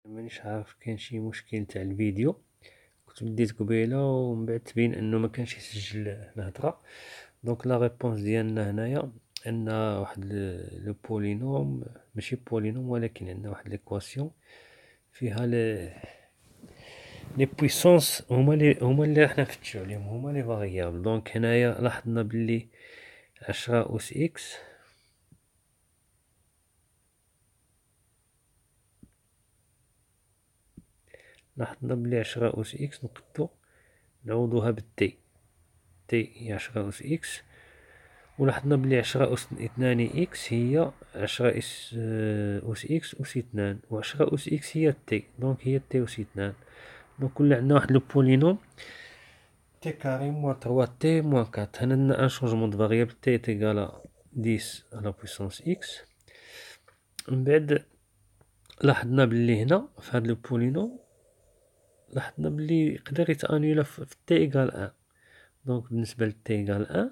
مانيش عارف كاين شي مشكل تاع الفيديو. كنت بديت قبيله ومن بعد تبين انه ما كانش يسجل الهضره. دونك لا ريبونس ديالنا هنايا ان واحد لو بولينوم، ماشي بولينوم ولكن عندنا واحد ليكواسيون فيها لي بويسونس هما اللي راح نفتشو عليهم، هما لي فاريابل. دونك هنايا لاحظنا بلي 10 أس إكس لاحظنا بلي 10 أس إكس نقدو نعوضوها بالتي. تي هي 10 أس إكس، ولاحظنا بلي 10 أس 2 إكس هي 10 أس إكس أس 2، و 10 أس إكس هي تي، دونك هي تي أس 2. دونك ولا عندنا واحد لو بولينوم تي كاري موان 3 تي موان 4. هنا عندنا ان شونجمون دو فاريابل تي تيغال 10 على بويسونس إكس. من بعد لاحظنا بلي هنا في هاد لو بولينوم لاحظنا بلي يقدر يتانيولا في تي إيغال 1. دونك بالنسبة لتي إيغال 1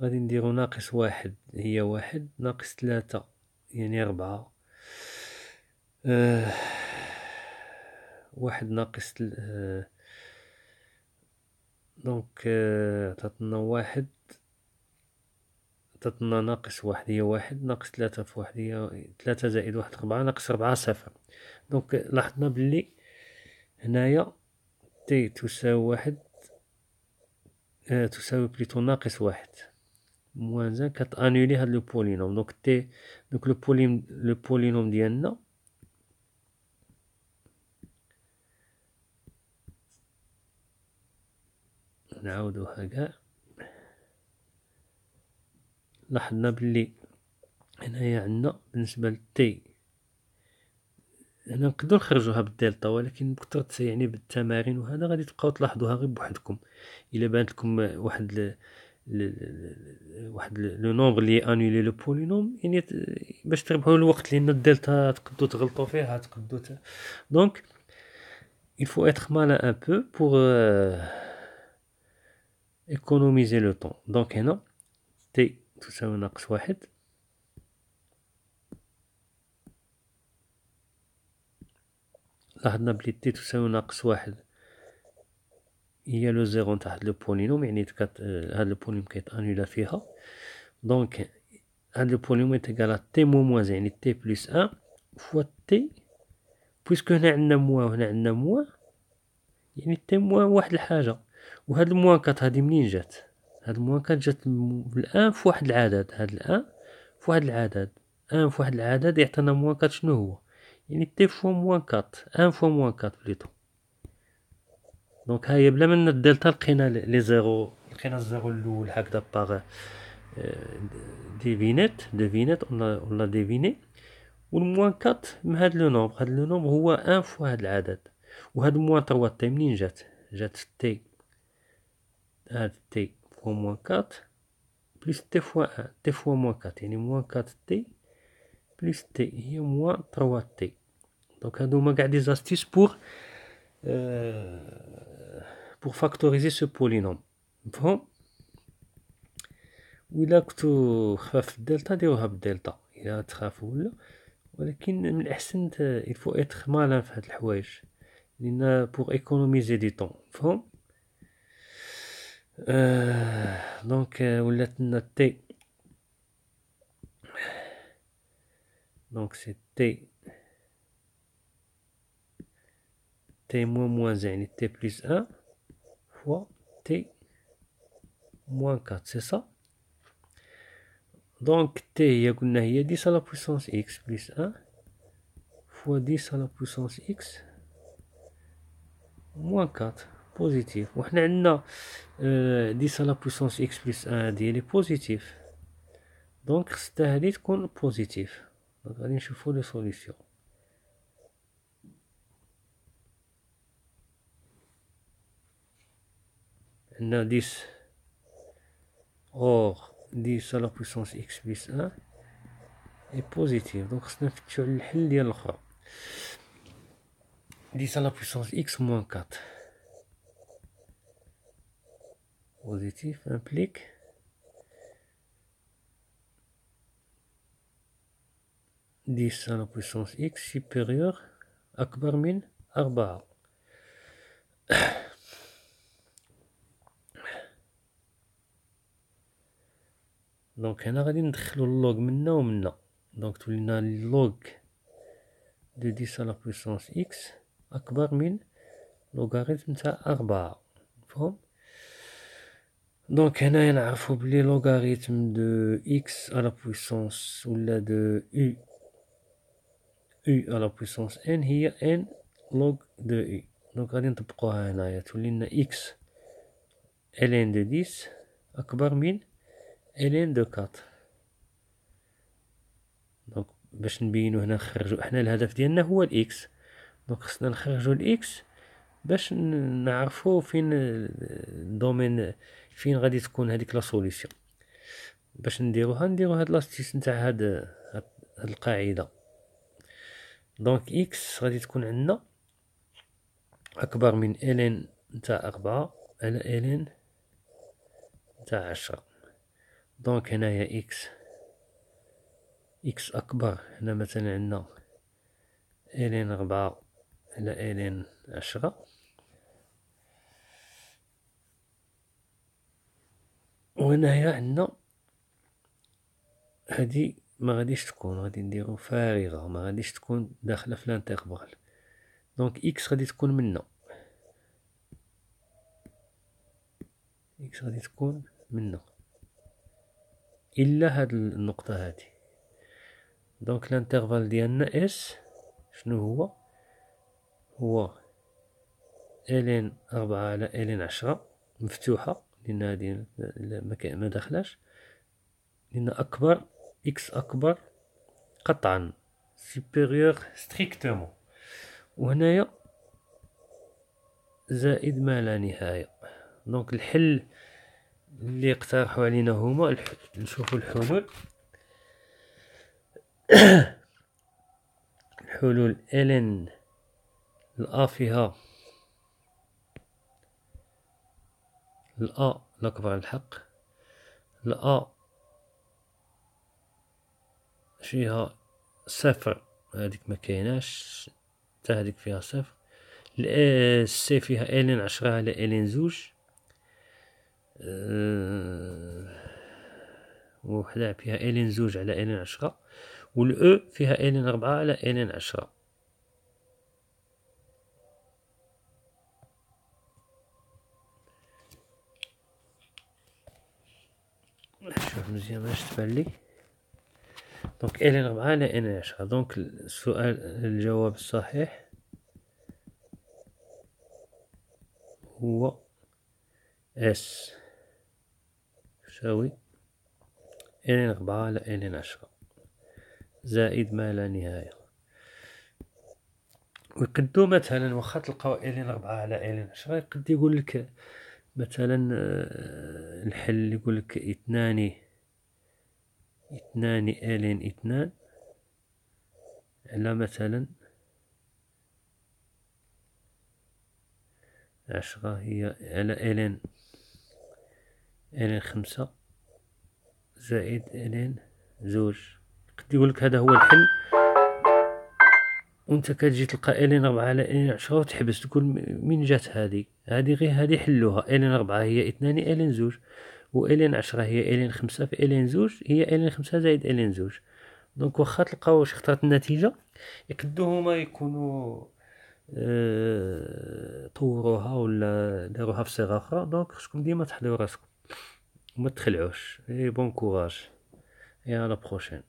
غادي نديرو ناقص واحد هي واحد، ناقص 3 يعني 4، واحد ناقص دونك عطاتنا واحد، عطاتنا ناقص واحد هي واحد، ناقص 3 في واحد هي 3 زائد واحد 4، ناقص 4 صفر. دونك لاحظنا بلي هنايا تي تساوي واحد، تساوي بليتو ناقص واحد موان زان كتانولي هاد لو بولينوم. دونك تي، دونك لو بولينوم ديالنا نعاودوها كاع. لاحظنا بلي هنايا عندنا بالنسبة لتي هنا نقدرو نخرجوها بالدلتا، ولكن بكثرة يعني بالتمارين وهذا غادي تبقاو تلاحظوها غير بوحدكم. الا بانت لكم واحد لو نومبر لي انولي لو بولينوم، يعني باش تربحوا الوقت، لان الدلتا تقدروا تغلطوا فيها تقدروا دونك il faut être malin un peu pour économiser le temps. دونك هنا t تساوي ناقص واحد، لاحظنا بلي t تساوي ناقص واحد هي لو زيرو نتاع هاد لو بولينوم، يعني هاد لو بولينوم كيتانولا فيها. دونك هاد لو بولينوم يتيكال تي موان يعني تي بلس ان فوا تي، بويسكو هنا عندنا موان وهنا عندنا موان، يعني تي موان واحد الحاجة. وهاد الموان كات هادي منين جات؟ هاد الموان كات جات بالان فواحد العدد، هاد الان فواحد العدد، ان فواحد العدد يعطينا موان كات. شنو هو؟ يعني تي فوا موان كات، ان فوا موان كات بليتو. دونك هاهي بلا من الدلتا لقينا لي زيرو، لقينا الزيرو الاول هكذا باغ ديفينيت اون لا ديفيني. والموان كات من هاد لو نومبر، هاد لو نومبر هو ان فوا هاد العدد. وهاد موان 3 تي منين جات؟ جات تي، هاد تي فوا موان كات بلس تي فوا ان، تي فوا موان كات يعني موان كات تي بلس تي هي موان 3 تي. دونك هادو هما قاع دي زاستيس pour factoriser ce polynôme. مفهوم؟ وإلا كنتو خفاف الدلتا ديروها بالدلتا إلا تخافو ولا، ولكن من الأحسن il faut être malin في هاد الحوايج، لأن pour économiser du temps. مفهوم؟ دونك ولات لنا تي، دونك سي تي تي موان موان زين يعني تي بلس ان فوا تي موان كات، سي سا. دونك تي هي قلنا هي 10 على بويسونس إكس بلس ان فوا 10 على بويسونس إكس موان كات بوزيتيف. وحنا عندنا 10 على بويسونس إكس بلس ان هادي لي بوزيتيف، دونك خصها هادي تكون بوزيتيف. دونك غادي نشوفو لي سوليسيون. عندنا 10 اور 10 على بويسونس إكس بلس ان اي بوزيتيف، دونك خصنا نفتشو على الحل ديال الاخرى. 10 على بويسونس إكس موان كات بوزيتيف امبليك 10 à la puissance x supérieure أكبر من 4. دونك هنا غادي ندخلو اللوغ منا ومنا، دونك تولينا اللوغ دو 10 على بويسونس إكس أكبر من لوغاريتم تاع 4. مفهوم؟ دونك هنايا نعرفو بلي لوغاريتم دو إكس على بويسونس ولا دو U على بويسونس N هي N لوغ دو U. دونك غادي نطبقوها هنايا، تولي لنا إكس ln دو 10 أكبر من ln دو 4. دونك باش نبينو هنا نخرجو، حنا الهدف ديالنا هو الإكس، دونك خصنا نخرجو الإكس باش نعرفو فين الدومين، فين غادي تكون هذيك لا سوليسيون. باش نديرو هاد لاستيس نتاع هاد القاعدة. دونك إكس غادي تكون عندنا أكبر من ln نتاع 4 على ln نتاع 10. دونك هنايا إكس أكبر، هنا مثلا عندنا ln 4 على ln 10، وهنايا عندنا هادي ما غاديش تكون، غادي نديرو فارغة، ما غاديش تكون داخلة في الانترفال. دونك إكس غادي تكون منا، إكس غادي تكون منا إلا هاد النقطة هادي. دونك الانترفال ديالنا اس شنو هو ln 4 على ln 10 مفتوحة، لأن هادي ما داخلاش، لأن أكبر إكس أكبر قطعا supérieur strictement، وهنايا زائد ما لا نهاية. دونك الحل اللي اقترحوا علينا هما نشوفو الحلول. الحلول ln الأ فيها الأ الأكبر الحق، الأ فيها صفر، هذيك ما كايناش، حتى هذيك فيها صفر. السي فيها ln 10 على ln 2، وحدا فيها ln 2 على ln 10، والأو فيها ln 4 على ln 10. شوف مزيان باش تبان لي. دونك ln 4 على ln 10. دونك السؤال الجواب الصحيح هو اس يساوي ln 4 على ln 10 زائد ما لا نهاية. ويقدو مثلا واخا تلقاو ln 4 على ln 10 يقد يقول لك مثلا الحل يقول لك 2 ln 2 على مثلا 10 هي على ln 5 زائد ln 2. قد يقول لك هذا هو الحل، وانت كتجي تلقى ln 4 على ln 10 وتحبس تقول من جات هذه غير هذه حلوها. ln 4 هي 2 ln 2، و ln 10 هي ln 5 في ln 2 هي ln 5 زائد ln 2. دونك واخا تلقاو واش اختارت النتيجة يقدو هما يكونوا طوروها ولا داروها في صيغة أخرى. دونك خصكم ديما تحضروا راسكم وما تخلعوش. بون كوراج، et à la prochaine.